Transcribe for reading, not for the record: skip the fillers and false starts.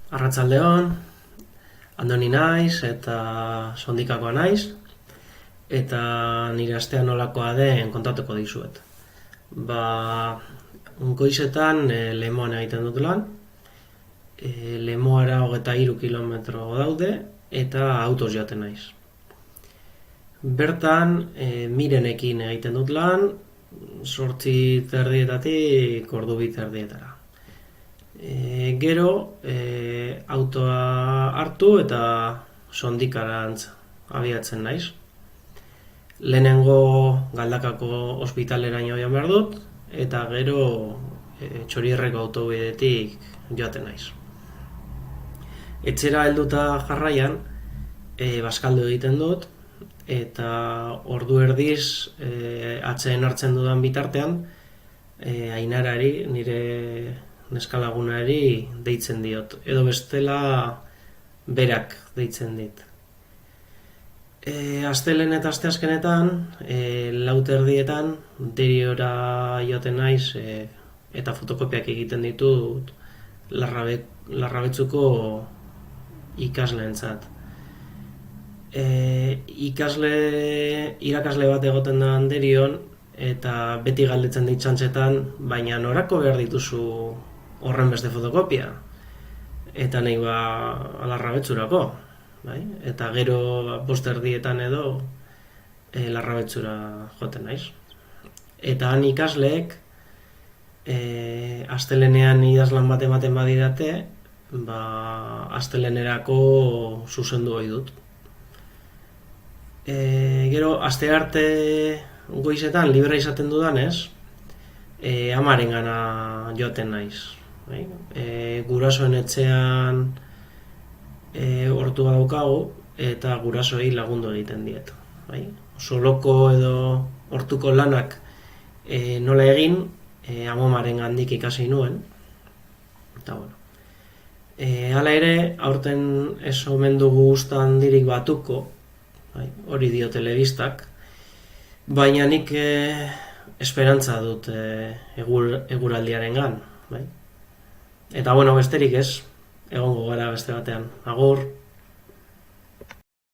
Arratsaldeon, Andoni naiz eta Sondikakoa naiz, eta nire astea nolakoa den kontatuko dizuet. Goizetan Lemoan egiten dut lan, Lemoara 23 kilometro daude, eta autoz joaten naiz. Bertan, Mirenekin egiten dut lan, 8:30 ordu 2:30. Gero, autoa hartu eta Sondikarantz abiatzen naiz. Lehenengo Galdakako ospitaleraino joan behar dut, eta gero Txorierreko autobidetik joaten naiz. Etxera helduta jarraian, bazkaldu egiten dut, eta ordu erdiz atseden hartzen dudan bitartean, Ainarari, nire neskalagunari deitzen diot, edo bestela berak deitzen dit. Astelehen eta asteazkenetan, 4:00 Deriora joaten naiz eta fotokopiak egiten ditut Larrabetzuko ikasleentzat. Irakasle bat egoten da Derion, eta beti galdetzen dit txantxetan, baina norako behar dituzu horren beste fotokopia? Eta nahi Larrabetzurako, bai? Eta gero 5:30 edo Larrabetzura joaten naiz. Eta han ikasleek astelenean idazlan bat ematen badidate, astelenerako zuzendu ohi dut. Gero, astearte goizetan libre izaten dudanez, amarengana joaten naiz. Gurasoen etxean hortua daukagu, eta gurasoei lagundu egiten diet. Soloko edo hortuko lanak nola egin, amamarengandik ikasi nuen. Eta bueno. Hala ere, aurten ez omen dugu usta handirik batuko, hori dio telebistak, baina nik esperantza dut eguraldiarengan. Eta bueno, besterik ez, egongo gara beste batean. Agur!